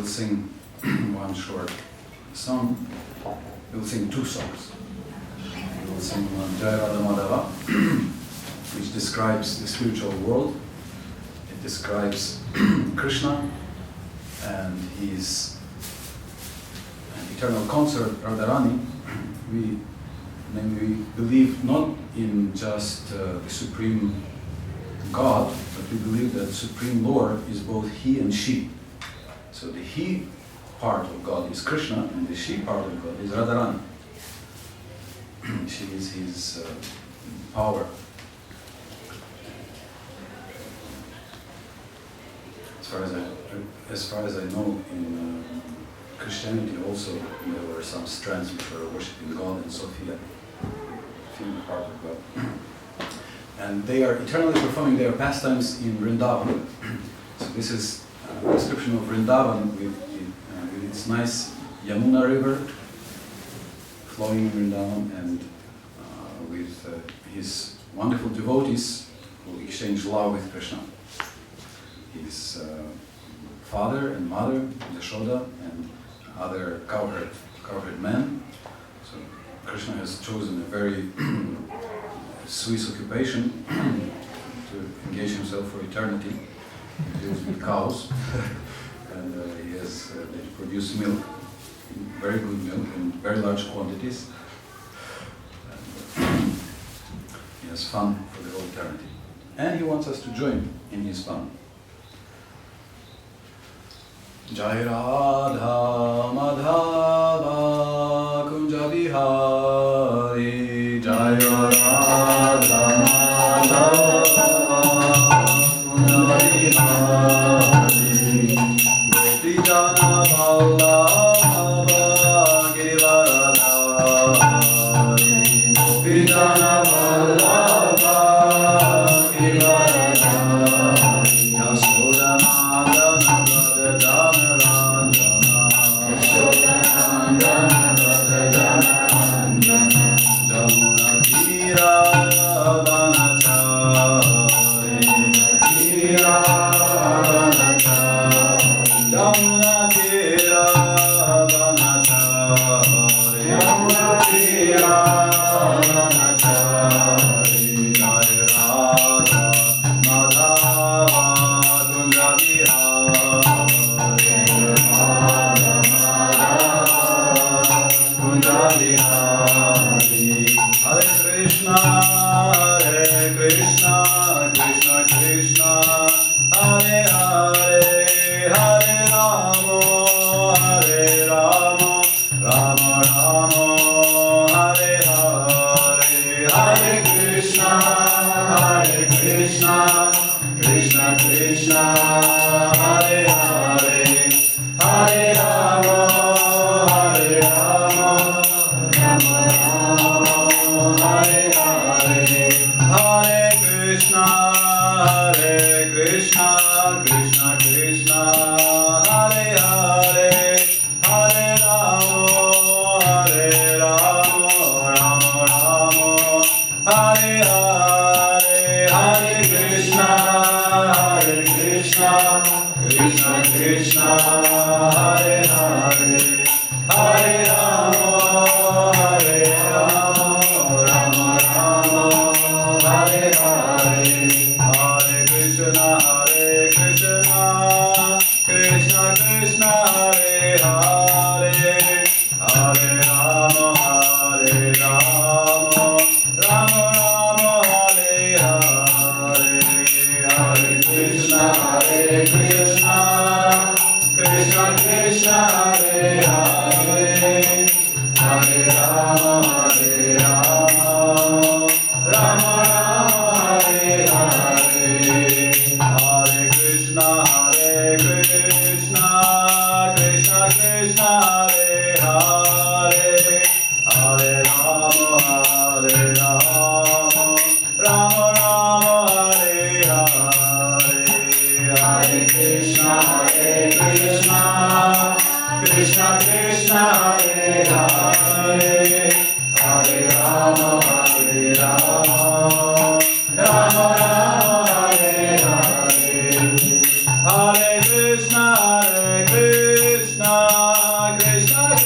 we'll sing one short song. We'll sing two songs. We'll sing one Jai Radha Madhava, which describes the spiritual world. It describes Krishna and his eternal consort Radharani. We believe not in just the Supreme God, but we believe that Supreme Lord is both He and She. So the He part of God is Krishna, and the She part of God is Radharani. She is His power. As far as I know, in Christianity also there were some strands which were worshipping God and Sophia, female part of God. And they are eternally performing their pastimes in Vrindavan. So this is a description of Vrindavan with its nice Yamuna river flowing in Vrindavan, and with his wonderful devotees who exchange love with Krishna. His father and mother, Yashoda, and other cowherd men. So Krishna has chosen a very Swiss occupation to engage himself for eternity. He deals with cows, and they produce milk, very good milk in very large quantities. And he has fun for the whole eternity, and he wants us to join in his fun. Jai Radha Madhava Kunja Bihari, Jai Radha Madhava Kunja Bihari, Gopi Jana Vallabha Giridharadhari, Gopi Jana Vallabha Giridharadhari, Yasoda Hare Krishna,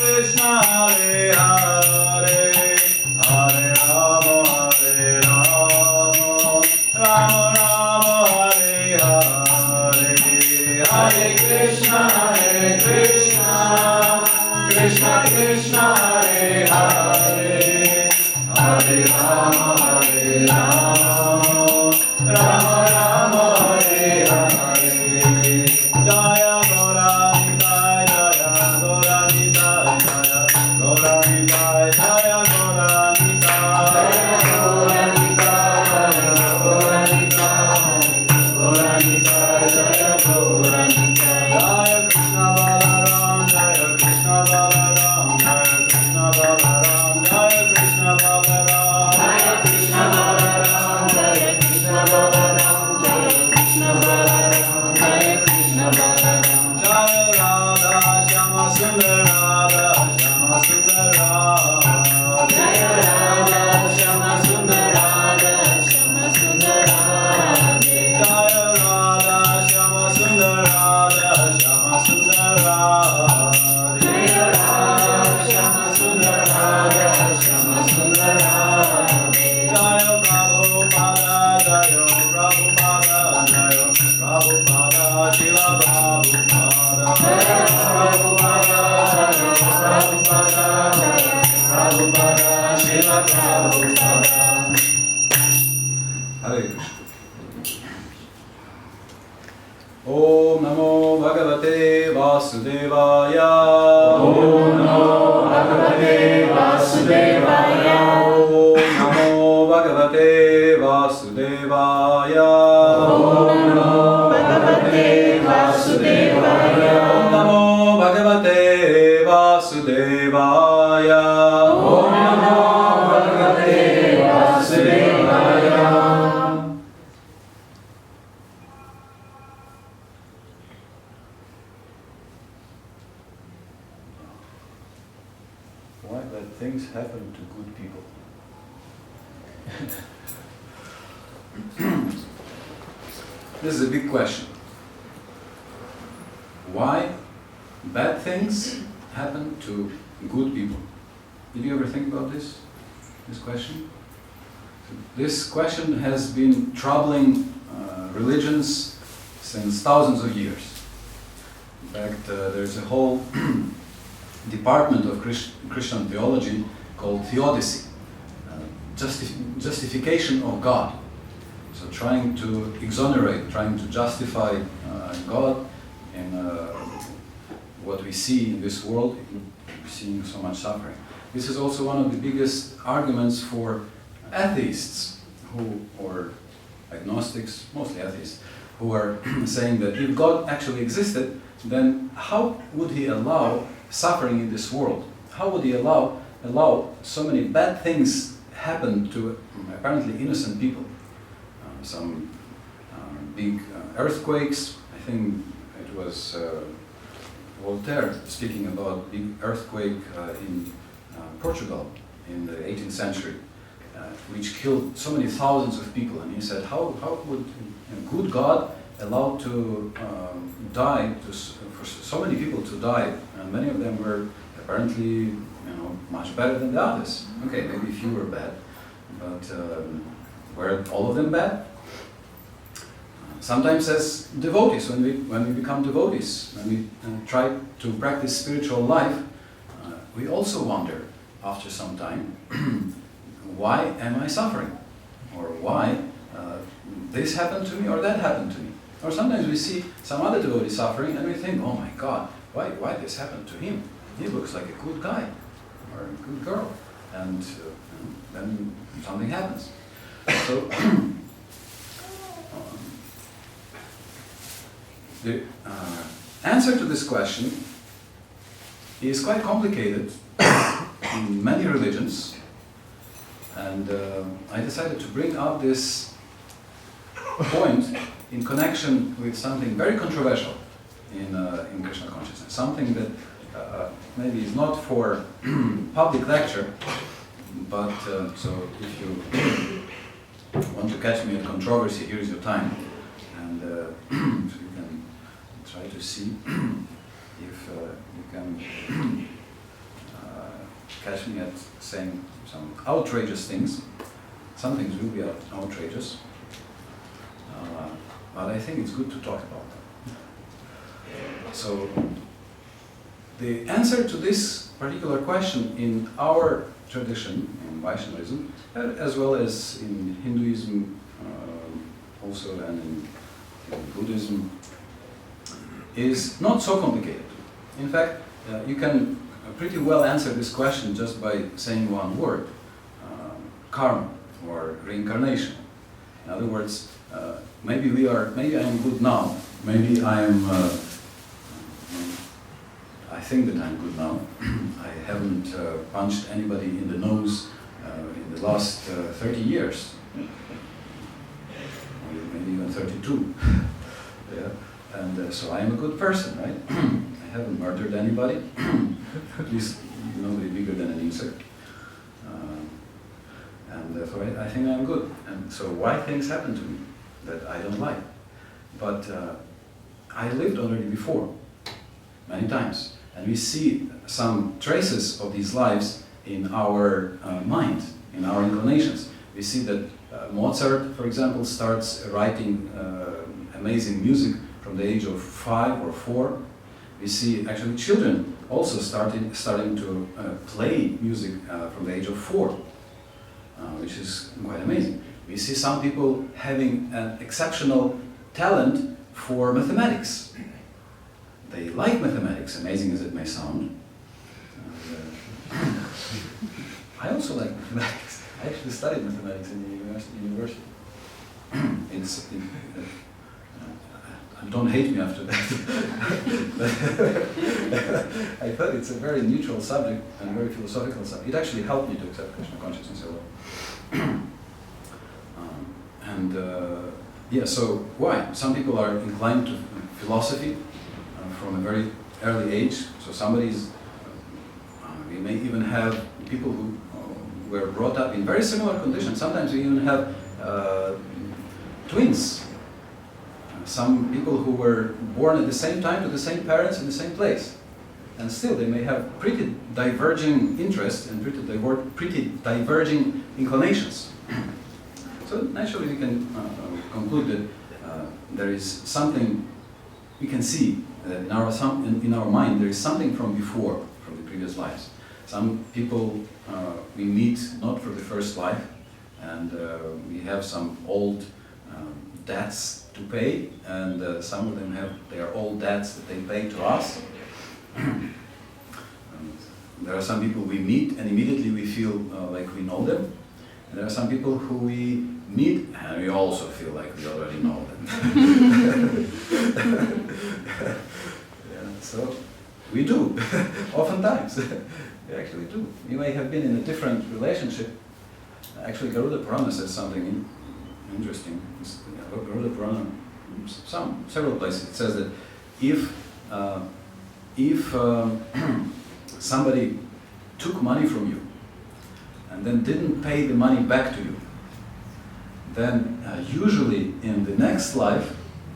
Krishna, Hare Hare, Hare Rama, Hare Rama, Rama Rama, Hare Hare, Hare Krishna, Krishna Krishna, Hare Hare, Hare Rama, Hare Rama, Rama Rama, Hare Hare. Jaya Gauranitai, Jaya Gauranitai, Jaya Gauranitai, Jaya Gauranitai, Jaya Gauranitai, Jaya Gauranitai. Jaya Krishna Balaram, Jaya Krishna Balaram, Jaya Krishna Balaram, Jaya Krishna Balaram, Jaya Krishna Balaram, Jaya Krishna Balaram, Jaya Krishna Balaram, Jaya Krishna Balaram. Jaya Radha Shama Sundar Radha Shama Sundar Radha, Jaya Radha Shama Sundar Radha Shama Sundar Radha, Jaya Radha Shama Sundar Radha Shama Sundar Radha, Jaya Radha Shama Sundar Radha Shama Sundar Radha. Jaya Prabhupada, Jaya Prabhupada, Jaya Prabhupada, Shila Prabhupada, Jaya Prabhupada, Jaya Prabhupada, Jaya Prabhupada, Shila Prabhupada. Hare Krishna. Om Namo Bhagavate Vasudevaya. Om Namo Bhagavate Vasudevaya. Om Namo Bhagavate Vasudevaya. Om Namo Bhagavate Vasudevaya. Om Namo Bhagavate Vasudevaya. Om Namo Bhagavate Vasudevaya. Why bad things happen to good people? This is a big question. Why bad things happen to good people? Did you ever think about this question? This question has been troubling religions since thousands of years. In fact, there's a whole department of Christian theology called theodicy, justification of God. So trying to exonerate, trying to justify God in what we see in this world, seeing so much suffering. This is also one of the biggest arguments for atheists or agnostics, mostly atheists, who are saying that if God actually existed, then how would he allow suffering in this world? How would he allow so many bad things happen to apparently innocent people? Some big earthquakes. I think it was Voltaire speaking about big earthquake in Portugal in the 18th century, which killed so many thousands of people. And he said, how would a good God allow to die, for so many people to die, and many of them were apparently much better than the others. Okay, maybe few were bad, but were all of them bad? Sometimes as devotees, when we become devotees, when we try to practice spiritual life, we also wonder after some time, why am I suffering? Or why this happened to me or that happened to me? Or sometimes we see some other devotee suffering and we think, oh my God, why this happened to him? He looks like a good guy or a good girl. And then something happens. So the answer to this question is quite complicated in many religions, and I decided to bring up this point in connection with something very controversial in Krishna consciousness, something that maybe is not for public lecture, but so if you want to catch me in controversy, here is your time, and so you can try to see if you can catch me at saying some outrageous things. Some things will be outrageous, but I think it's good to talk about them. So, the answer to this particular question in our tradition, in Vaishnavism, as well as in Hinduism also, and in Buddhism, is not so complicated. In fact, you can pretty well answer this question just by saying one word, karma, or reincarnation. In other words, maybe I am good now, maybe I think that I'm good now. I haven't punched anybody in the nose in the last 30 years, or maybe even 32. Yeah. And so I'm a good person, right? I haven't murdered anybody, at least nobody bigger than an insect. And so I think I'm good. And so why things happen to me that I don't like? But I lived already before, many times. And we see some traces of these lives in our mind, in our inclinations. We see that Mozart, for example, starts writing amazing music from the age of 5 or 4. We see actually children also starting to play music from the age of 4, which is quite amazing. We see some people having an exceptional talent for mathematics. They like mathematics, amazing as it may sound. I also like mathematics. I actually studied mathematics in the university. Don't hate me after that. I thought it's a very neutral subject and a very philosophical subject. It actually helped me to accept Krishna consciousness a lot. Yeah, so why? Some people are inclined to philosophy from a very early age. So somebody's, we may even have people who were brought up in very similar conditions. Sometimes we even have twins. Some people who were born at the same time to the same parents in the same place. And still they may have pretty diverging interests and pretty diverging inclinations. So naturally we can conclude that there is something, we can see that in our mind there is something from before, from the previous lives. Some people we meet not for the first life, and we have some old debts to pay, and some of them have their old debts that they pay to us. There are some people we meet and immediately we feel like we know them. And there are some people who we meet and we also feel like we already know them. Yeah, so we do, oftentimes. We actually do. We may have been in a different relationship. Actually, Garuda Purana says something interesting. Garuda Purana, several places, it says that if somebody took money from you and then didn't pay the money back to you, then usually in the next life,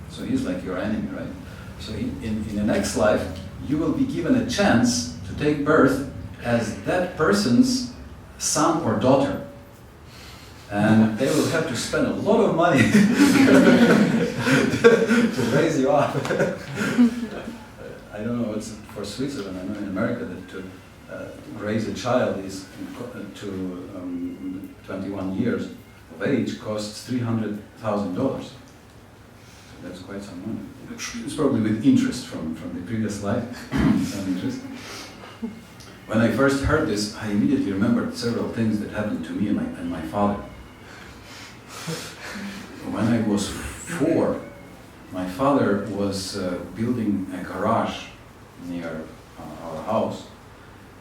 so he's like your enemy, right? So in the next life, you will be given a chance to take birth as that person's son or daughter. And they will have to spend a lot of money to raise you up. I don't know what's for Switzerland. I know in America that to raise a child is to 21 years of age costs $300,000. So that's quite some money. It's probably with interest from the previous life, some interest. When I first heard this, I immediately remembered several things that happened to me and my father. When I was 4, my father was building a garage near our house,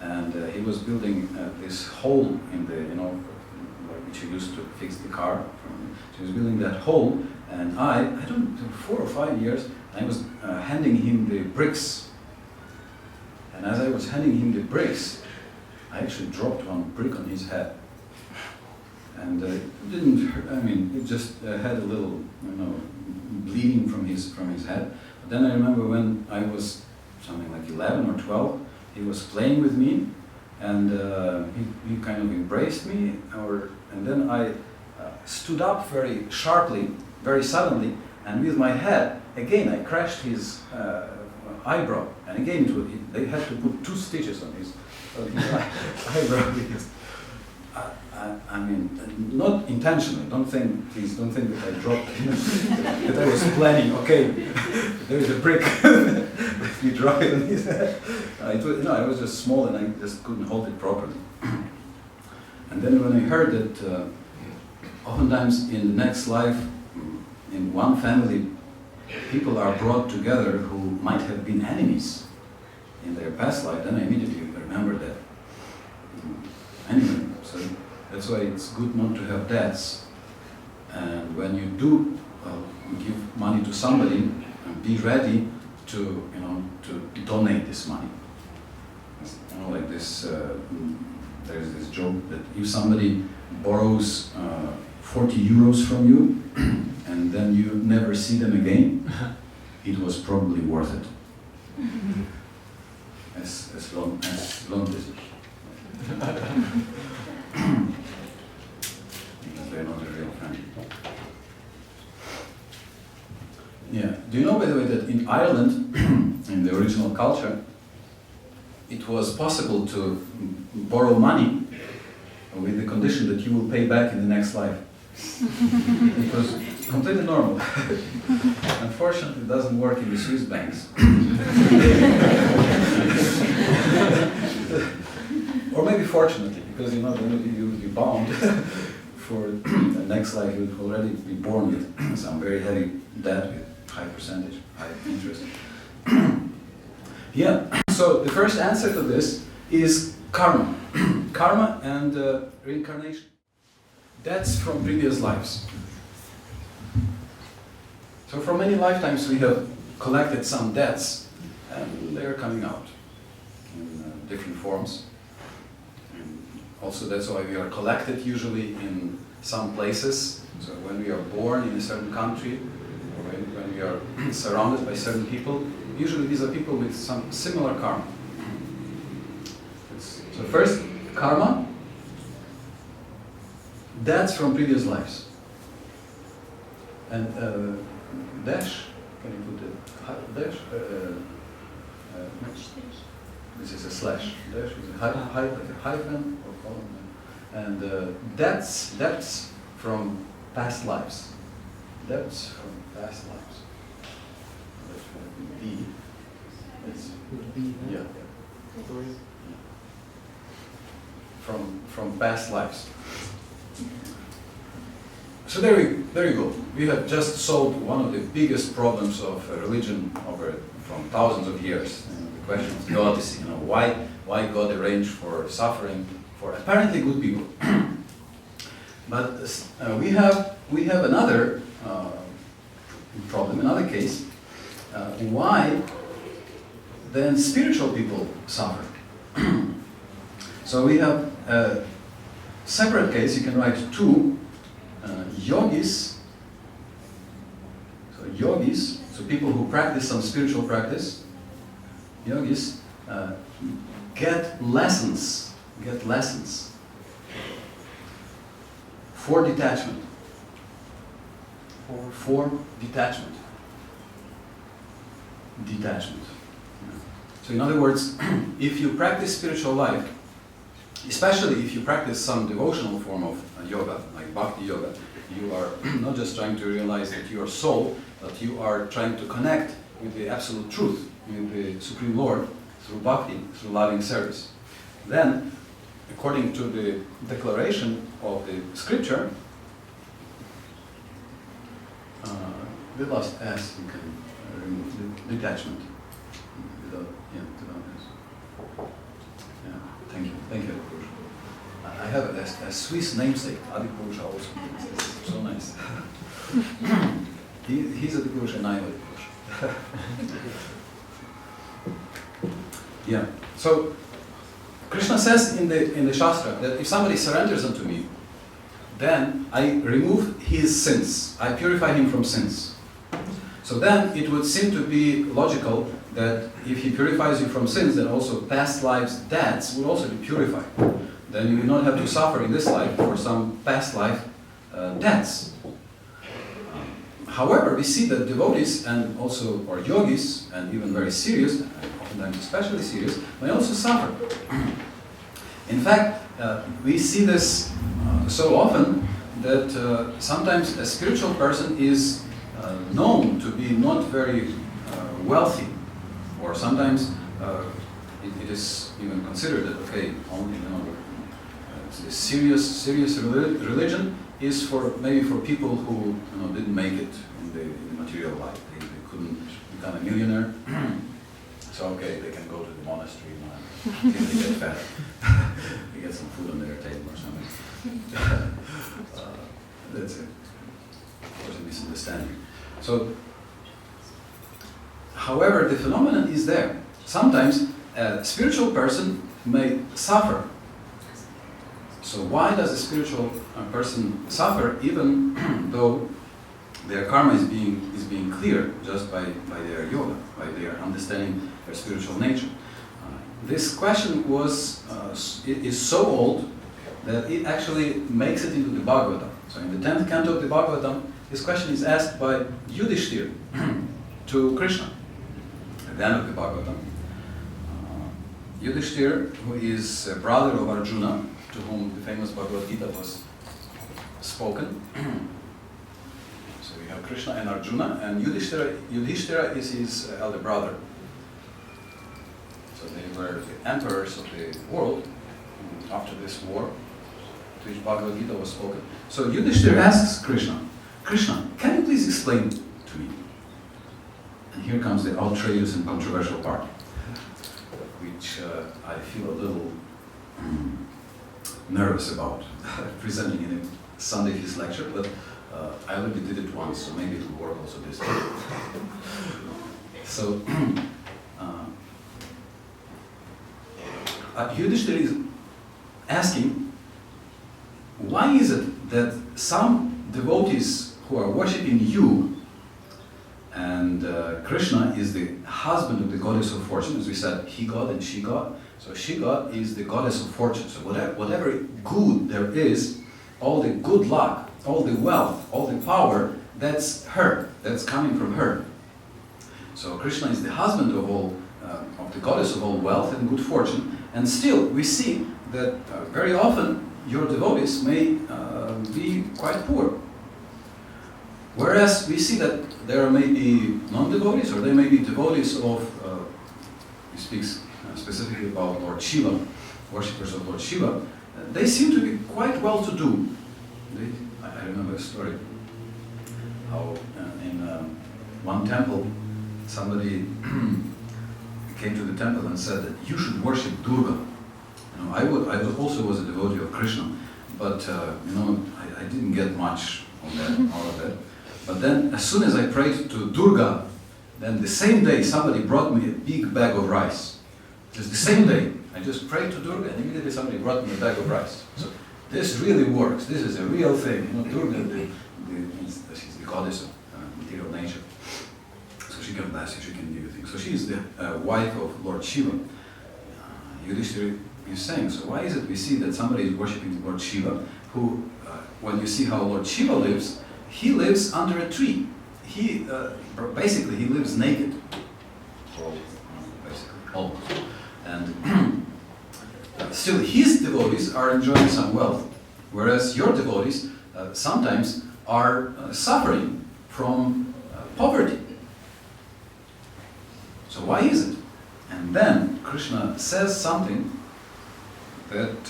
and he was building this hole in the, which he used to fix the car. So he was building that hole, and I don't know, 4 or 5 years, I was handing him the bricks. And as I was handing him the bricks, I actually dropped one brick on his head. And it didn't hurt, it just had a little, bleeding from his head. But then I remember when I was something like 11 or 12, he was playing with me, And he kind of embraced me, and then I stood up very sharply, very suddenly, and with my head, again, I crashed his eyebrow. And again, they had to put 2 stitches on his eyebrow. Because, I mean, not intentionally. Please don't think that I dropped, that I was planning. Okay, there is a brick. If you drop it on his head, I was just small and I just couldn't hold it properly. And then when I heard that, oftentimes in the next life, in one family, people are brought together who might have been enemies in their past life, then I immediately remembered that. Anyway, so that's why it's good not to have debts. And when you do give money to somebody, be ready to donate this money. Like this, there's this joke that if somebody borrows 40 euros from you and then you never see them again, it was probably worth it. As long as because they're not a real friend. Yeah. Do you know, by the way, that in Ireland, in the original culture, it was possible to borrow money with the condition that you will pay back in the next life. It was completely normal. Unfortunately, it doesn't work in the Swiss banks. Or maybe fortunately, because you will be bound for the next life. You will already be born with some very heavy debt with high percentage, high interest. Yeah. So the first answer to this is karma. Karma and reincarnation. Debts from previous lives. So for many lifetimes we have collected some debts, and they are coming out in different forms. And also that's why we are collected usually in some places. So when we are born in a certain country, or when we are surrounded by certain people, usually these are people with some similar karma. So first, karma, debts from previous lives. And dash, can you put the dash? This is a slash. Dash is a hyphen or column. And debts from past lives. Debts from past lives. That should be D. It's B. Yeah. From past lives. So there you go. We have just solved one of the biggest problems of religion from thousands of years. The question of theodicy. Why God arranged for suffering for apparently good people. But we have another problem, another case. Why then spiritual people suffer? So we have a separate case. You can write 2 yogis. So yogis, so people who practice some spiritual practice, yogis get lessons for detachment. For detachment. Detachment. So in other words, if you practice spiritual life, especially if you practice some devotional form of yoga, like bhakti yoga, you are not just trying to realize that you are soul, but you are trying to connect with the absolute truth, with the Supreme Lord, through bhakti, through loving service. Then, according to the declaration of the scripture, the last S, you can remove the detachment. Without this. Yeah, thank you, Adi-Purusha. I have a Swiss namesake, Adi-Purusha also. It's so nice. He's Adi-Purusha and I'm Adi-Purusha. Yeah. So Krishna says in the Shastra that if somebody surrenders unto me, then I remove his sins. I purify him from sins. So then it would seem to be logical that if he purifies you from sins, then also past lives' debts will also be purified. Then you will not have to suffer in this life for some past life debts. However, we see that devotees and also or yogis, and even very serious, oftentimes especially serious, may also suffer. In fact, we see this so often that sometimes a spiritual person is known to be not very wealthy, or sometimes it is even considered that okay, only serious religion is for maybe for people who didn't make it in the material life. They couldn't become a millionaire, so okay, they can go to the monastery and they get fed. They get some food on their table or something. That's it. Of course, a misunderstanding. So, however, the phenomenon is there. Sometimes a spiritual person may suffer. So why does a spiritual person suffer even though their karma is being cleared just by their yoga, by their understanding their spiritual nature? This question is so old that it actually makes it into the Bhagavatam. So in the 10th canto of the Bhagavatam, this question is asked by Yudhishthira to Krishna. At the end of the Bhagavatam, Yudhishthira, who is a brother of Arjuna, to whom the famous Bhagavad Gita was spoken. So we have Krishna and Arjuna, and Yudhishthira is his elder brother. So they were the emperors of the world after this war, to which Bhagavad Gita was spoken. So Yudhishthira asks Krishna, can you please explain to me? And here comes the outrageous and controversial part, which I feel a little nervous about presenting in a Sunday Feast lecture, but I already did it once, so maybe it will work also this time. So, Yudhishthira is asking, why is it that some devotees who are worshipping you, and Krishna is the husband of the goddess of fortune, as we said, he god and she god. So she god is the goddess of fortune. So whatever good there is, all the good luck, all the wealth, all the power, that's her. That's coming from her. So Krishna is the husband of all, of the goddess of all wealth and good fortune. And still, we see that very often your devotees may be quite poor. Whereas we see that there may be non-devotees, or they may be devotees of, he speaks specifically about Lord Shiva, worshippers of Lord Shiva, they seem to be quite well-to-do. I remember a story, how in one temple, somebody came to the temple and said that you should worship Durga. I also was a devotee of Krishna, but I didn't get much on that, all of that. But then, as soon as I prayed to Durga, then the same day somebody brought me a big bag of rice. Just the same day, I just prayed to Durga, and immediately somebody brought me a bag of rice. So this really works. This is a real thing. Durga, she's the goddess of material nature. So she can bless you, she can give you things. So she is the wife of Lord Shiva. Yudhishthira is saying, so why is it we see that somebody is worshipping Lord Shiva, who, when you see how Lord Shiva lives, he lives under a tree. He basically he lives naked. Basically, almost. And still his devotees are enjoying some wealth, whereas your devotees sometimes are suffering from poverty. So why is it? And then Krishna says something that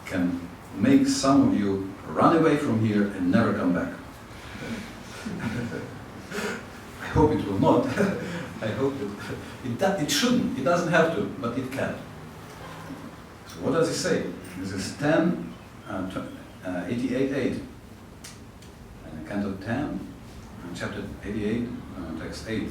can make some of you run away from here and never come back. I hope it will not. I hope it shouldn't. It doesn't have to, but it can. So what does he say? This is 88:8. And Canto 10, chapter 88, text 8.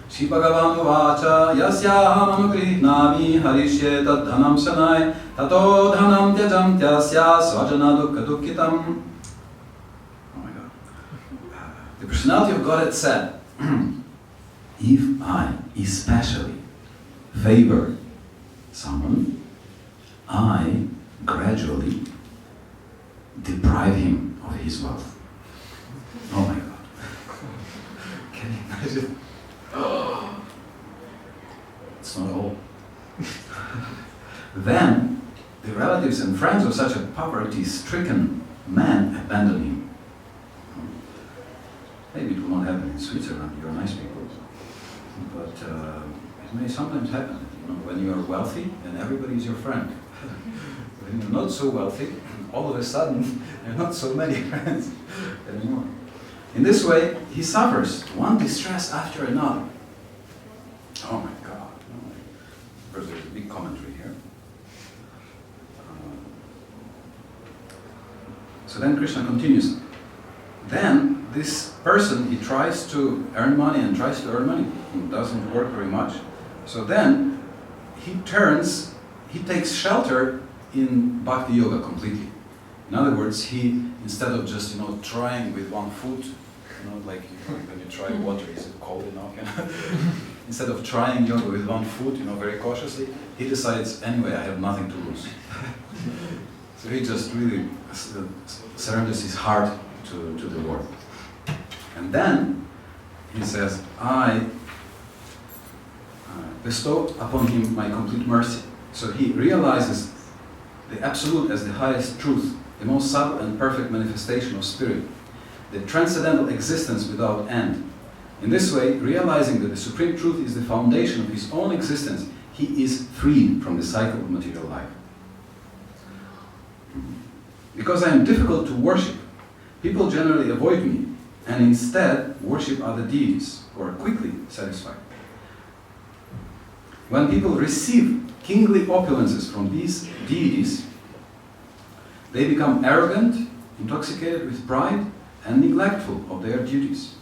Shri Bhagavan Uvacha Yasyaham Anugrihnami Harishye Tad Dhanam Shanai Tato Dhanam Tyajam Tyasya Svajana Dukkha Dukkitam. Oh my God. The personality of Godhead said, if I especially favor someone, I gradually deprive him of his wealth. Oh my God. Can you imagine? It's not all. Then the relatives and friends of such a poverty-stricken man abandon him. Maybe it will not happen in Switzerland, you're nice people. But it may sometimes happen, when you are wealthy and everybody is your friend. When you're not so wealthy, all of a sudden, there are not so many friends anymore. In this way, he suffers one distress after another. Oh my God. There's a big commentary here. So then Krishna continues. Then this person, he tries to earn money and tries to earn money. It doesn't work very much. So then he takes shelter in Bhakti Yoga completely. In other words, he, instead of just, trying with one foot, like when you try water, is it cold enough? Instead of trying yoga with one foot, very cautiously, he decides, anyway, I have nothing to lose. So he just really surrenders his heart to the Lord. And then he says, I bestow upon him my complete mercy. So he realizes the Absolute as the highest truth, the most subtle and perfect manifestation of Spirit, the transcendental existence without end. In this way, realizing that the Supreme Truth is the foundation of his own existence, he is freed from the cycle of material life. Because I am difficult to worship, people generally avoid me and instead worship other deities who are quickly satisfied. When people receive kingly opulences from these deities, they become arrogant, intoxicated with pride, and neglectful of their duties.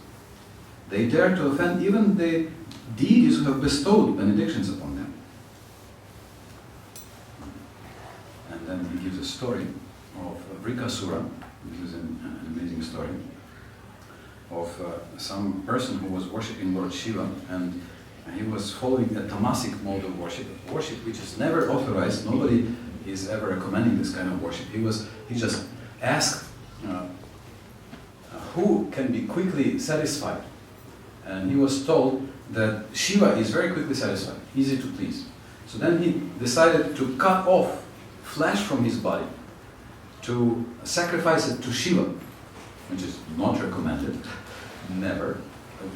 They dare to offend even the deities who have bestowed benedictions upon them. And then he gives a story of Vrikasura. This is an amazing story of some person who was worshipping Lord Shiva, and he was following a tamasic mode of worship which is never authorized. Nobody is ever recommending this kind of worship. He just asked who can be quickly satisfied, and he was told that Shiva is very quickly satisfied, easy to please. So then he decided to cut off flesh from his body, to sacrifice it to Shiva, which is not recommended, never.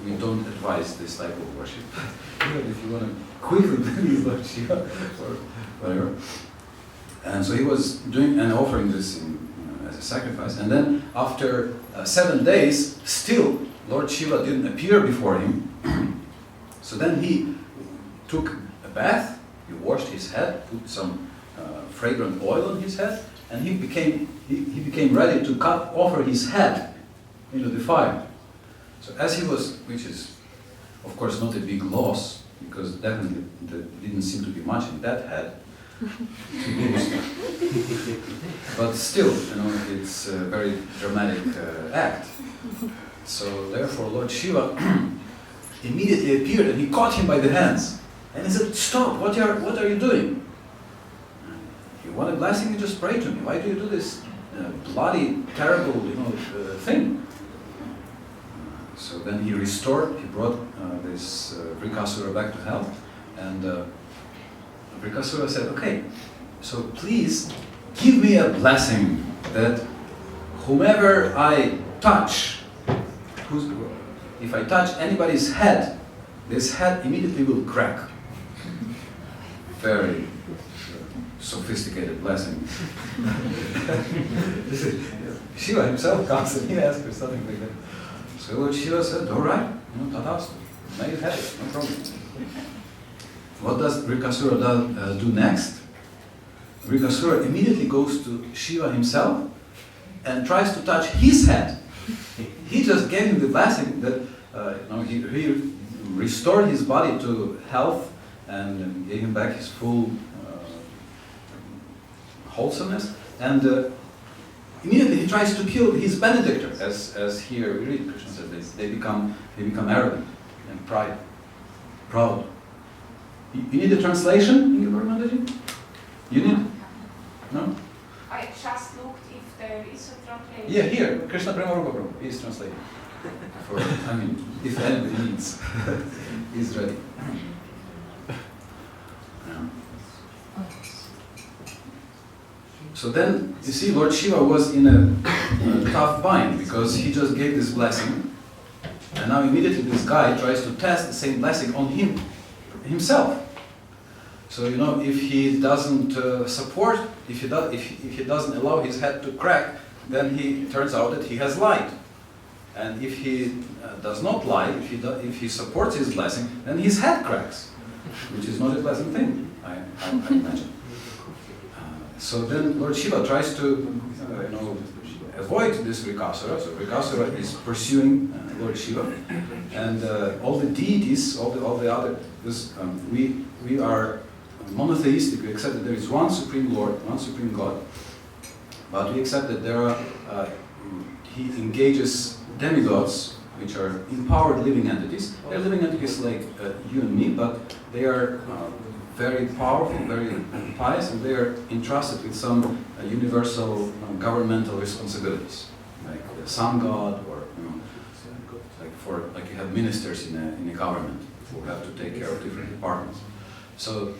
We don't advise this type of worship. Even if you want to quickly please Lord Shiva or whatever. And so he was doing and offering this as a sacrifice. And then after 7 days, still Lord Shiva didn't appear before him. So then he took a bath, he washed his head, put some fragrant oil on his head, and he became ready to offer his head into the fire. So as he was, which is of course not a big loss, because definitely there didn't seem to be much in that head. But still, it's a very dramatic act. So therefore Lord Shiva immediately appeared and he caught him by the hands. And he said, "Stop, what are you doing? If you want a blessing, you just pray to me. Why do you do this bloody, terrible thing?" So then he brought this Vrikasura back to health, and Vrikasura said, "Okay, so please give me a blessing that whomever I touch, if I touch anybody's head, this head immediately will crack." Very sophisticated blessing. Shiva himself comes and he asks for something like that. So Lord Shiva said, "All right, tadastu, may you have it, no problem." What does Vrikasura do next? Vrikasura immediately goes to Shiva himself and tries to touch his head. He just gave him the blessing that he restored his body to health and gave him back his full wholesomeness, and immediately he tries to kill his benedictor, as here we read. Krishna says they become arrogant and pride. proud. You need a translation, Ingeborg Mataji? You need? No? I just looked if there is a translation. Yeah, here, Krishna Prema Rupa Prabhu is translating. For, I mean, if anybody needs, he's ready. Yeah. So then, you see, Lord Shiva was in a tough bind because he just gave this blessing, and now immediately this guy tries to test the same blessing on himself. So you know, if he doesn't support, if he doesn't allow his head to crack, then he turns out that he has lied. And if he does not lie, if he supports his blessing, then his head cracks, which is not a pleasant thing, I imagine. So then Lord Shiva tries to avoid this Rikasura. So Rikasura is pursuing Lord Shiva, and all the deities, all the other, because we are monotheistic. We accept that there is one supreme Lord, one supreme God, but we accept that there are he engages demigods, which are empowered living entities. They're living entities like you and me, but they are very powerful, very pious, and they are entrusted with some universal governmental responsibilities, like the sun god, or like you have ministers in a government who have to take care of different departments. So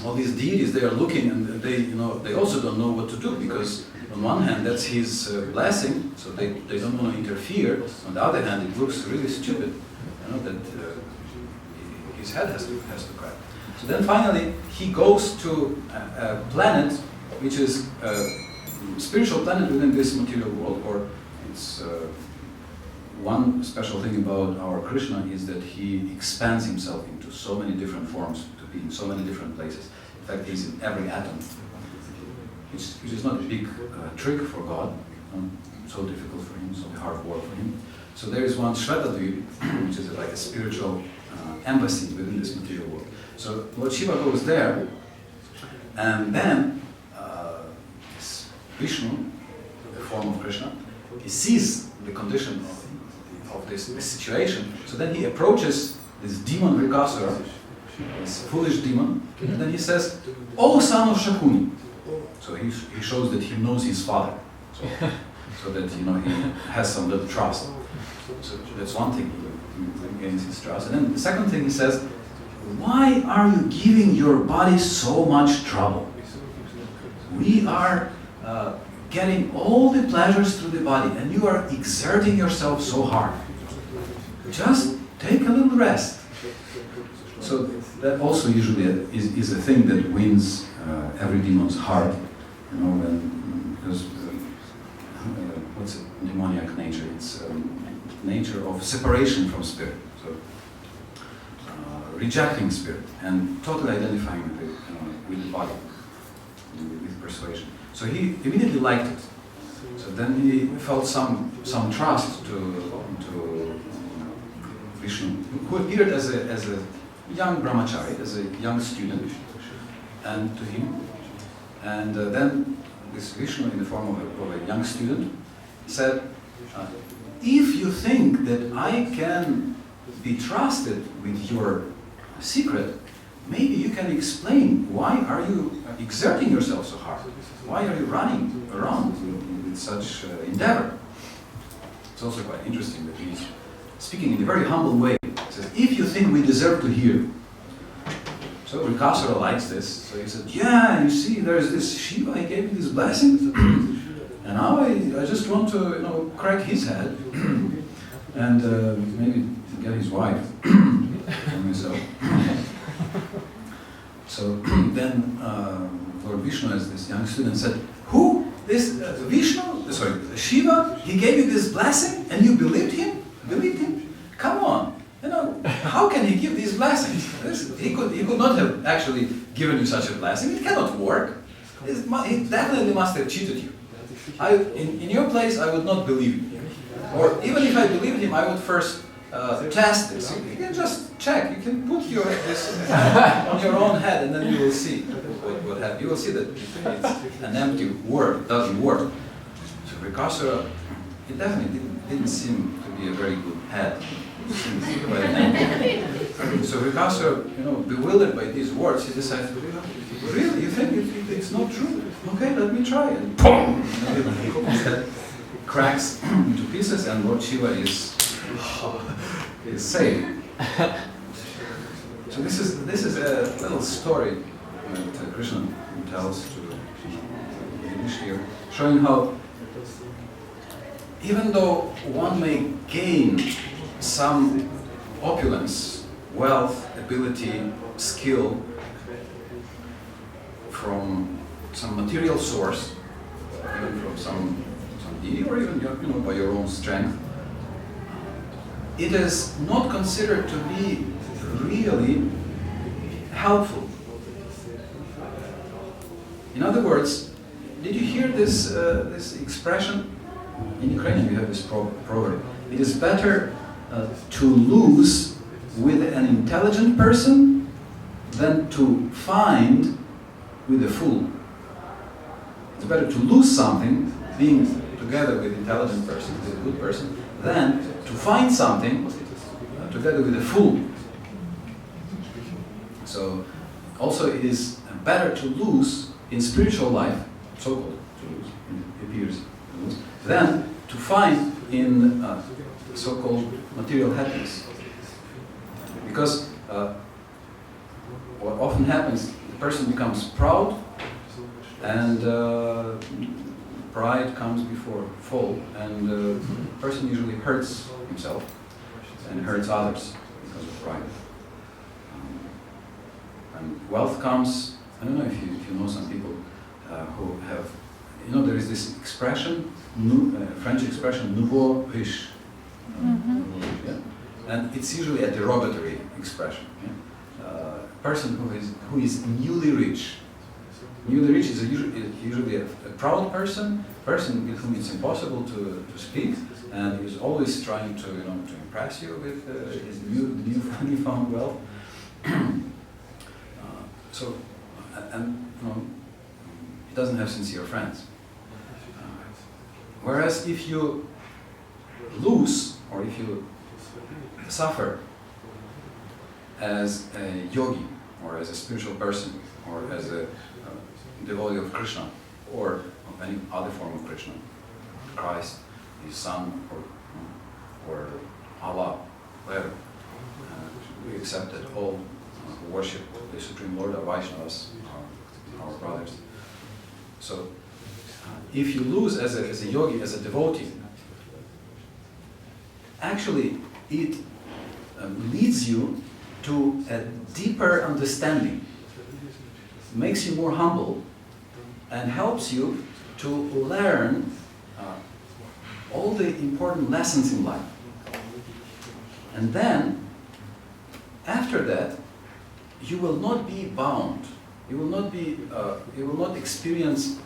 all these deities, they are looking, and they also don't know what to do, because on one hand that's his blessing, so they don't want to interfere. On the other hand, it looks really stupid, that his head has to crack. So then finally he goes to a planet which is a spiritual planet within this material world, or it's one special thing about our Krishna is that he expands himself into so many different forms, to be in so many different places. In fact, he's in every atom, which is not a big trick for God, so difficult for him, so hard work for him. So there is one Shvetadvip, which is like a spiritual embassy within this material world. So Lord Shiva goes there, and then Vishnu, the form of Krishna, he sees the condition of this situation. So then he approaches this demon Rikasura, this foolish demon, and then he says, "O son of Shakuni." So he shows that he knows his father, so that he has some little trust. So that's one thing, he gains his trust. And then the second thing he says, "Why are you giving your body so much trouble? We are getting all the pleasures through the body, and you are exerting yourself so hard. Just take a little rest." So that also usually is a thing that wins every demon's heart, because what's it? Demoniac nature? It's nature of separation from spirit. So rejecting spirit and totally identifying with the body, with persuasion. So he immediately liked it. So then he felt some trust to Vishnu, who appeared as a young brahmachari, as a young student, and to him. And then this Vishnu, in the form of a young student, said, "If you think that I can be trusted with your secret, maybe you can explain why are you exerting yourself so hard? Why are you running around with such endeavor?" It's also quite interesting that he's speaking in a very humble way. He says, "If you think we deserve to hear." So Rikasura likes this. So he said, "Yeah, you see, there's this Shiva, he gave me this blessing, and now I just want to crack his head and maybe get his wife for myself." So then Lord Vishnu, as this young student, said, "Who? This Shiva? He gave you this blessing and you believed him? Believed him? Come on! How can he give these blessings? He could not have actually given you such a blessing. It cannot work. He definitely must have cheated you. In your place, I would not believe you. Or even if I believed him, I would first test this. You can just check. You can put this on your own head, and then you will see what happens. You will see that it's an empty word. It doesn't work." So Rikasura, it definitely didn't seem to be a very good head. So Vikas, bewildered by these words, he decides, really, you think it's not true? Okay, let me try. And boom! His head cracks into pieces, and Lord Shiva is saved. So this is a little story that Krishna tells to Yudhishthira, showing how even though one may gain some opulence, wealth, ability, skill from some material source, even from some deity, or even by your own strength, it is not considered to be really helpful. In other words, did you hear this expression? In Ukrainian we have this proverb. It is better to lose with an intelligent person than to find with a fool. It's better to lose something, being together with an intelligent person, with a good person, than to find something together with a fool. So, also it is better to lose in spiritual life, so-called to lose, it appears to lose, than to find in so-called material happiness. Because what often happens, the person becomes proud, and pride comes before fall, and the person usually hurts himself and hurts others because of pride. And wealth comes, I don't know if you know some people who have, there is this expression, French expression, nouveau riche. Yeah? And it's usually a derogatory expression. Yeah? Person who is newly rich. Newly rich is usually a proud person with whom it's impossible to speak, and he's always trying to impress you with his newfound wealth. He doesn't have sincere friends. Whereas if you lose, or if you suffer as a yogi, or as a spiritual person, or as a devotee of Krishna, or of any other form of Krishna, Christ, His Son, or Allah, whatever, we accept that all who worship the Supreme Lord are Vaishnavas, our brothers. So, if you lose as a yogi, as a devotee, actually it leads you to a deeper understanding, makes you more humble, and helps you to learn all the important lessons in life. And then, after that, you will not be bound. You will not experience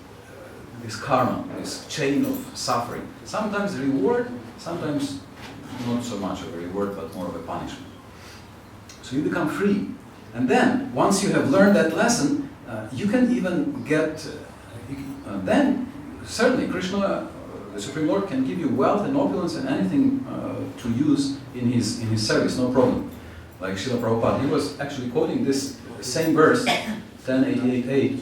this karma, this chain of suffering. Sometimes reward, sometimes not so much of a reward, but more of a punishment. So you become free. And then, once you have learned that lesson, you can even get, then certainly Krishna, the Supreme Lord, can give you wealth and opulence and anything to use in his service, no problem. Like Srila Prabhupada, he was actually quoting this same verse, 1088:8,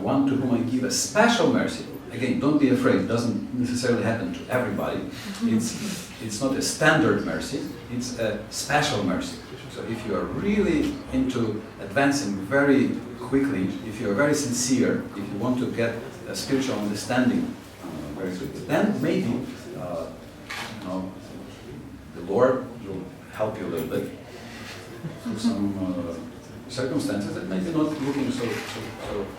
one to whom I give a special mercy. Again, don't be afraid, it doesn't necessarily happen to everybody. It's not a standard mercy, it's a special mercy. So if you are really into advancing very quickly, if you are very sincere, if you want to get a spiritual understanding very quickly, then maybe the Lord will help you a little bit through some circumstances that may be not looking so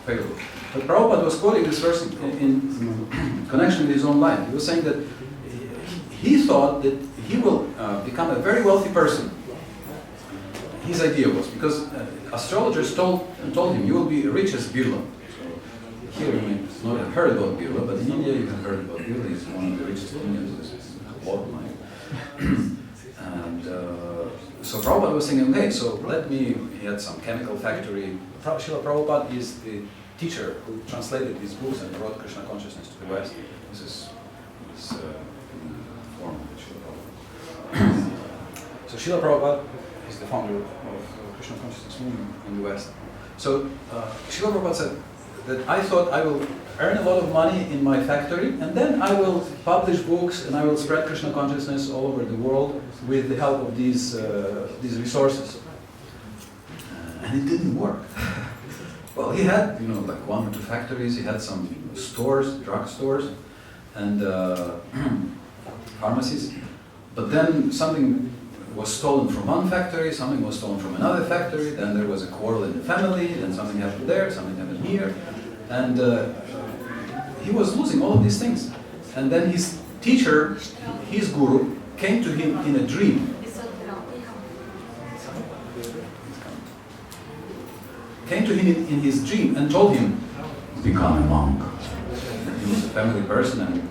favorable. But Prabhupada was quoting this verse in connection with his own life. He was saying that he thought that he will become a very wealthy person. His idea was, because astrologers told him, you will be rich as Birla. So here you may not have heard about Birla, but in India you have heard about Birla. He's one of the richest Indians, with a lot of money. And so Prabhupada was thinking, okay, so he had some chemical factory. Srila Prabhupada is the teacher who translated these books and brought Krishna consciousness to the West. This is form of Srila Prabhupada. So So Srila Prabhupada is the founder of Krishna consciousness movement in the West. So Srila Prabhupada said that I thought I will earn a lot of money in my factory, and then I will publish books and I will spread Krishna consciousness all over the world with the help of these resources. And it didn't work. Well, he had, like 1 or 2 factories. He had some stores, drug stores, and pharmacies. But then something was stolen from one factory, something was stolen from another factory, then there was a quarrel in the family, then something happened there, something happened here. And he was losing all of these things. And then his teacher, his guru, came to him in a dream. Came to him in his dream and told him, become a monk. He was a family person, and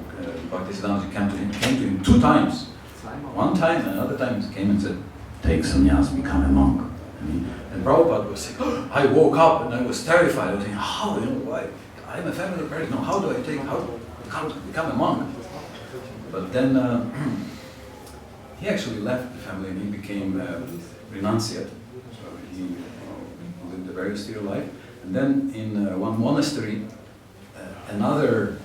Bhaktisiddhanta came to him 2 times. One time, another time he came and said, take sannyas, become a monk. And Prabhupada was saying, I woke up and I was terrified. I was thinking, how, why? I'm a family person, how do I become a monk? But then he actually left the family and he became a renunciate. So he lived a very austere life. And then in one monastery, another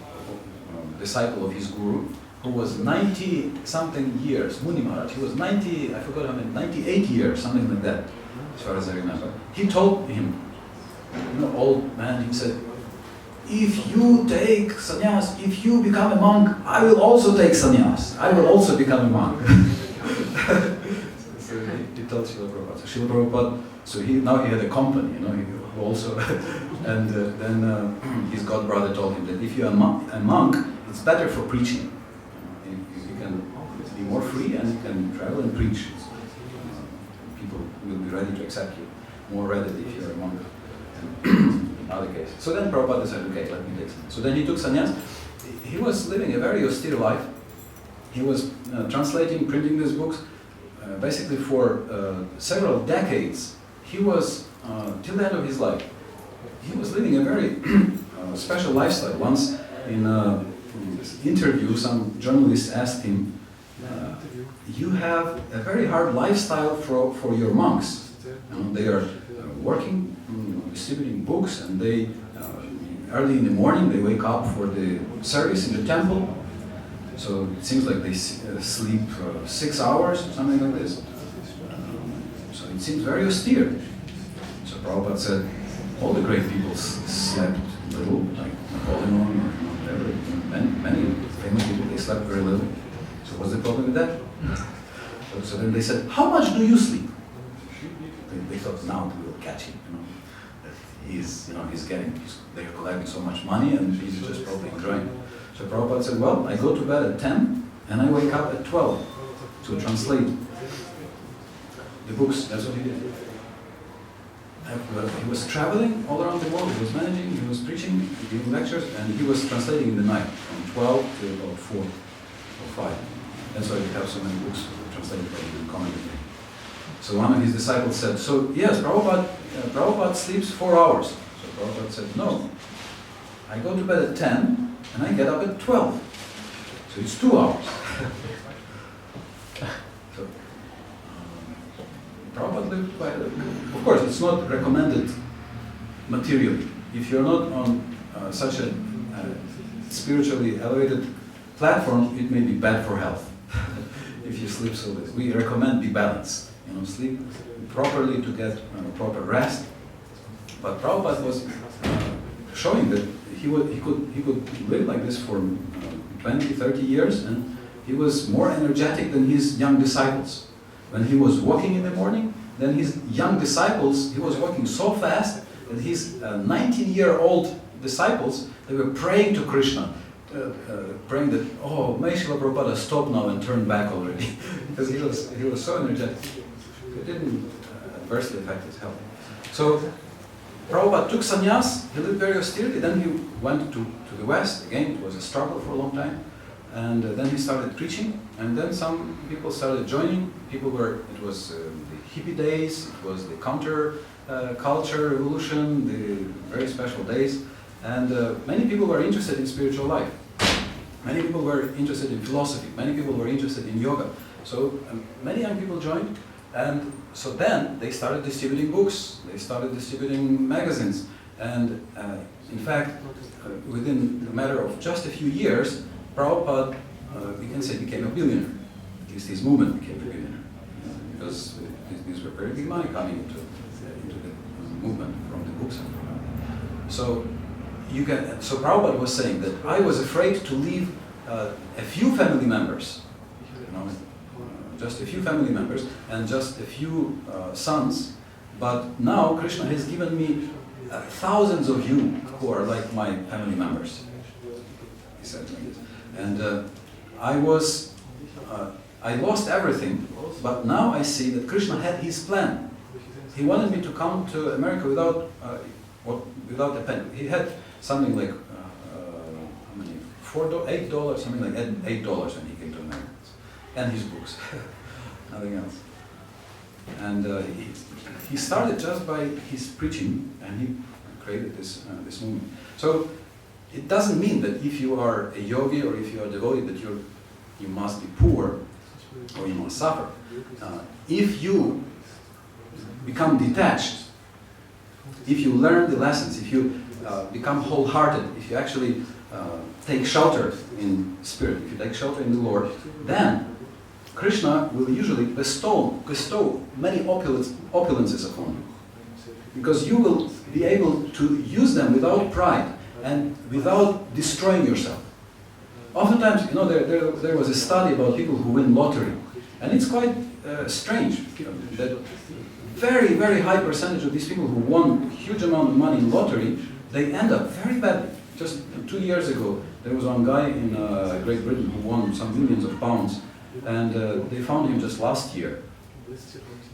disciple of his guru, who was 90-something years, Muni Maharaj, he was 90, I forgot how many, 98 years, something like that, as far as I remember. He told him, old man, he said, if you take sannyas, if you become a monk, I will also take sannyas. I will also become a monk. So he told Srila Prabhupada. So Srila Prabhupada, now he had a company, he also, and then his godbrother told him that if you're a monk, it's better for preaching. You can be more free and you can travel and preach. People will be ready to accept you more readily if you're a monk. In other cases. So then Prabhupada said, okay, let me take sannyas. So then he took sannyas. He was living a very austere life. He was translating, printing these books, basically for several decades. He was, till the end of his life, he was living a very special lifestyle. Once in an interview, some journalist asked him, you have a very hard lifestyle for your monks. They are working, distributing books, and they early in the morning they wake up for the service in the temple. So it seems like they sleep 6 hours or something like this. So it seems very austere. So Prabhupada said, all the great people slept little, like Napoleon or whatever. Many famous people, they slept very little. So what's the problem with that? So then they said, how much do you sleep? They thought, now we will catch him, that they're collecting so much money and he's just probably enjoying. So Prabhupada said, well, I go to bed at 10 and I wake up at 12 to translate the books. That's what he did. He was traveling all around the world. He was managing, he was preaching, giving lectures, and he was translating in the night from 12 to about 4 or 5. That's why we have so many books translated by him and commented. So one of his disciples said, so yes, Prabhupada sleeps 4 hours. So Prabhupada said, no, I go to bed at 10 and I get up at 12. So it's 2 hours. So Prabhupada lived quite of course, it's not recommended materially. If you're not on such a spiritually elevated platform, it may be bad for health. If you sleep so late. We recommend be balanced. Sleep properly to get proper rest. But Prabhupada was showing that he could live like this for 20, 30 years, and he was more energetic than his young disciples. When he was walking in the morning, then his young disciples, he was walking so fast that his 19-year-old disciples, they were praying to Krishna, praying that, oh, may Srila Prabhupada stop now and turn back already, because he was so energetic. It didn't adversely affect his health. So Prabhupada took sannyas, he lived very austerely, then he went to the West. Again, it was a struggle for a long time. And then he started preaching, and then some people started joining. It was the hippie days, it was the counter culture revolution, the very special days. And many people were interested in spiritual life. Many people were interested in philosophy. Many people were interested in yoga. So many young people joined, and so then they started distributing books, they started distributing magazines, and in fact, within a matter of just a few years, Prabhupada, we can say, became a billionaire. At least his movement became a billionaire, because these were very big money coming into the movement from the books. So so Prabhupada was saying that I was afraid to leave a few family members, just a few family members and just a few sons, but now Krishna has given me thousands of you who are like my family members. He said like this. And I lost everything, but now I see that Krishna had his plan. He wanted me to come to America without a penny. He had something like how many? $8, something like $8 when he came to America, and his books, nothing else. And he started just by his preaching, and he created this movement. So it doesn't mean that if you are a yogi or if you are devotee that you must be poor or you must suffer. If you become detached, if you learn the lessons, if you become wholehearted, if you actually take shelter in spirit, if you take shelter in the Lord, then Krishna will usually bestow many opulences upon you. Because you will be able to use them without pride and without destroying yourself. Oftentimes, there was a study about people who win lottery, and it's quite strange that very, very high percentage of these people who won huge amount of money in lottery, they end up very badly. Just 2 years ago, there was one guy in Great Britain who won some millions of pounds, and they found him just last year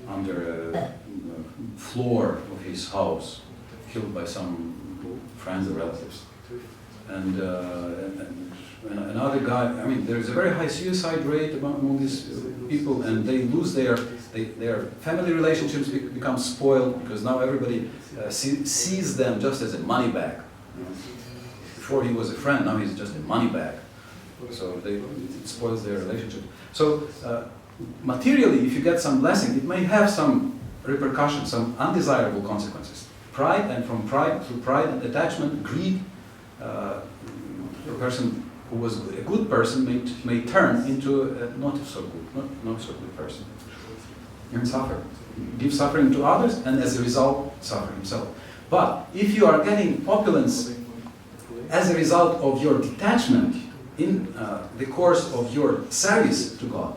under a floor of his house, killed by some friends or relatives. And another guy, there's a very high suicide rate among these people, and they lose their family relationships become spoiled, because now everybody sees them just as a money bag. Before he was a friend, now he's just a money bag. So it spoils their relationship. So materially, if you get some blessing, it may have some repercussions, some undesirable consequences. Pride, and from pride, through pride and attachment, greed, a person who was a good person may turn into a not so good person and suffer, give suffering to others, and as a result suffer himself. But if you are getting opulence as a result of your detachment in the course of your service to God,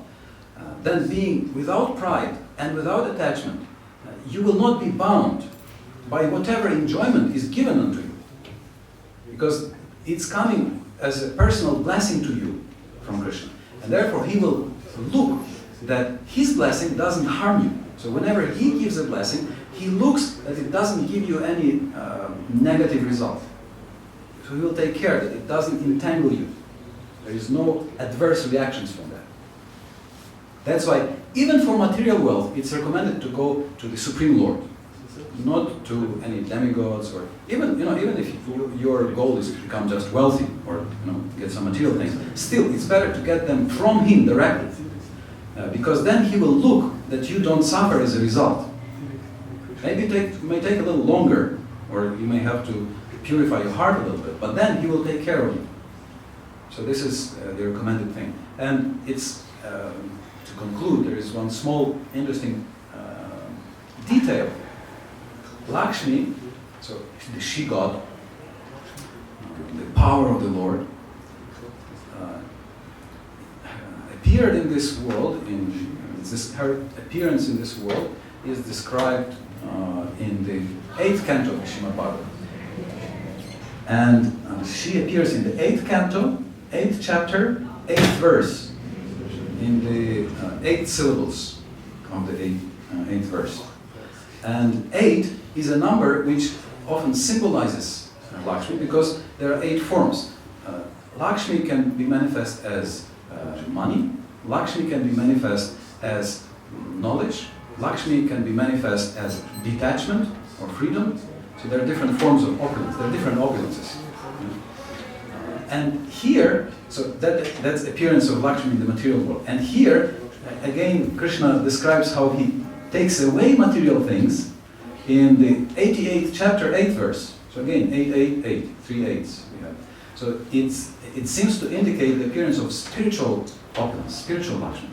then being without pride and without attachment, you will not be bound by whatever enjoyment is given unto you, because it's coming as a personal blessing to you from Krishna, and therefore he will look that his blessing doesn't harm you. So whenever he gives a blessing, he looks that it doesn't give you any negative result. So he will take care that it doesn't entangle you. There is no adverse reactions from that. That's why even for material wealth, it's recommended to go to the Supreme Lord, not to any demigods, or even if your goal is to become just wealthy or get some material things. Still, it's better to get them from him directly, because then he will look that you don't suffer as a result. Maybe it may take a little longer, or you may have to purify your heart a little bit, but then he will take care of you. So this is the recommended thing. And it's, to conclude, there is one small interesting detail. Lakshmi, so the she-god, the power of the Lord, appeared in this world, her appearance in this world is described in the 8th canto of Srimad Bhagavatam. And she appears in the 8th canto, 8th chapter, 8th verse, in the 8 syllables of the 8th verse. And 8 is a number which often symbolizes Lakshmi, because there are 8 forms. Lakshmi can be manifest as money, Lakshmi can be manifest as knowledge, Lakshmi can be manifest as detachment or freedom. So there are different forms of opulence, there are different opulences. And here, so that's appearance of Lakshmi in the material world. And here, again, Krishna describes how he takes away material things in the 88th chapter, 8th verse. So again, 888, 3 8s we have. So it seems to indicate the appearance of spiritual opulence, spiritual luxury,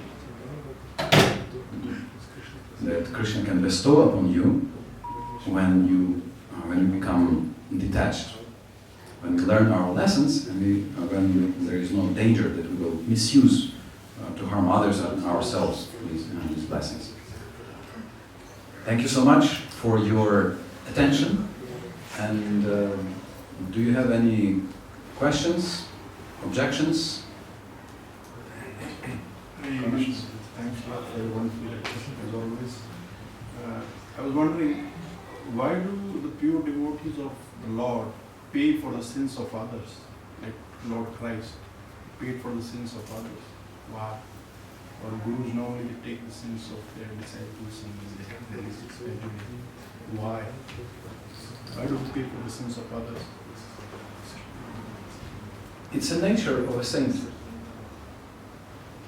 that Krishna can bestow upon you when you become detached, when we learn our lessons, and when there is no danger that we will misuse to harm others and ourselves these blessings. Thank you so much for your attention. And do you have any questions, objections? Thanks a lot for your wonderful lecture, as always. I was wondering, why do the pure devotees of the Lord pay for the sins of others, like Lord Christ paid for the sins of others? Why? Or gurus normally take the sins of their disciples and they explain to me. Why? Why do they pay for the sins of others? It's a nature of a saint.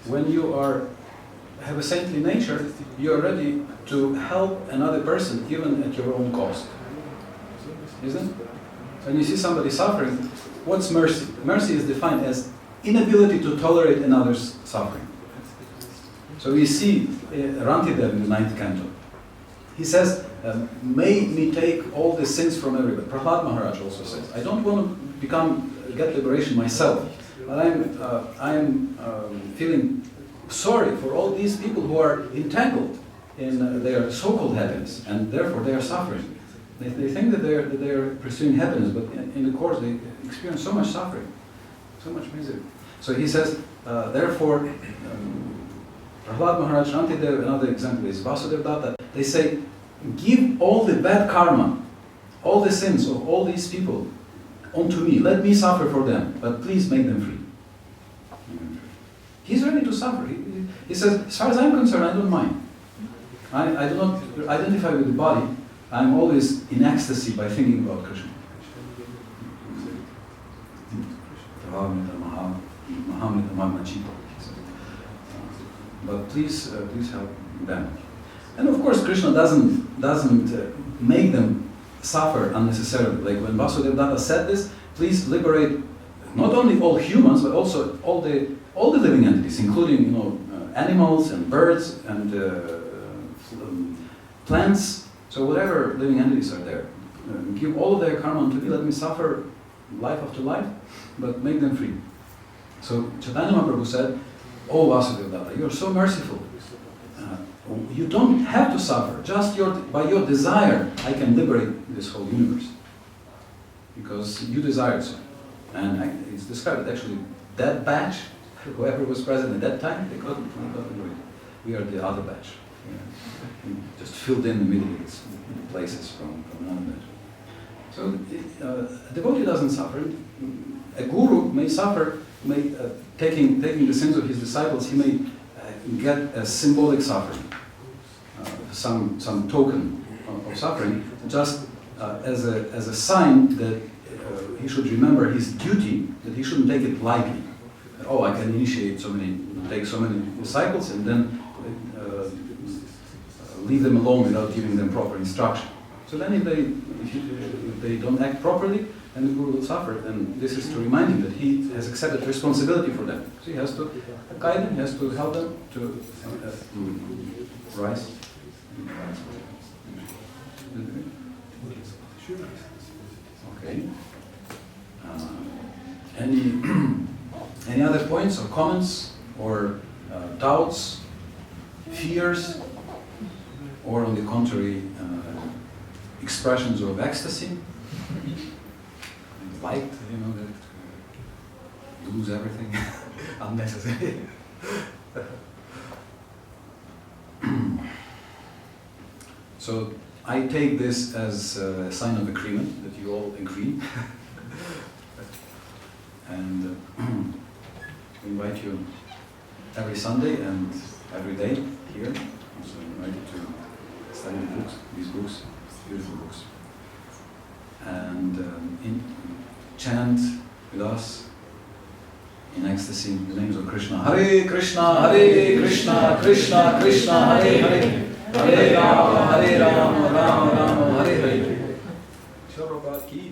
When you have a saintly nature, you are ready to help another person even at your own cost. Isn't it? When you see somebody suffering, what's mercy? Mercy is defined as inability to tolerate another's suffering. So we see Rantidev in the 9th canto. He says, may me take all the sins from everybody. Prahlad Maharaj also says, I don't want to get liberation myself, but I'm feeling sorry for all these people who are entangled in their so-called happiness, and therefore they are suffering. They think that they are pursuing happiness, but in the course they experience so much suffering, so much misery. So he says, therefore, Prahlad Maharaj, Rantidev, another example is Vasudev Datta, they say, give all the bad karma, all the sins of all these people onto me. Let me suffer for them, but please make them free. He's ready to suffer. He says, as far as I'm concerned, I don't mind. I do not identify with the body. I'm always in ecstasy by thinking about Krishna. But please help them. And of course, Krishna doesn't make them suffer unnecessarily. Like when Vasudeva Datta said this, please liberate not only all humans, but also all the living entities, including animals and birds and plants. So whatever living entities are there, give all of their karma to me. Let me suffer life after life, but make them free. So Chaitanya Mahaprabhu said, "Oh Vasudeva Datta, you are so merciful. You don't have to suffer. Just by your desire, I can liberate this whole universe. Because you desired so." And it's described that actually that batch, whoever was present at that time, they got liberated. We are the other batch. We just filled in the middle places from another batch. So a devotee doesn't suffer. A guru may suffer, taking the sins of his disciples, he may get a symbolic suffering, some token of suffering, just as a sign that he should remember his duty, that he shouldn't take it lightly. Oh, I can take so many disciples and then leave them alone without giving them proper instruction. So then if they don't act properly, then the guru will suffer. And this is to remind him that he has accepted responsibility for them. So he has to guide them, he has to help them to rise. Okay. Any other points or comments or doubts, fears, or on the contrary, expressions of ecstasy? Light, that lose everything, unnecessary. So I take this as a sign of agreement that you all agree, and invite you every Sunday and every day here. Also invite you to study the books, these books, beautiful books, and chant with us in ecstasy the names of Krishna. Hare Krishna, Krishna Krishna, Hare Hare, Hare Rama, Rama Rama, Hare Hare. Prabhupada ki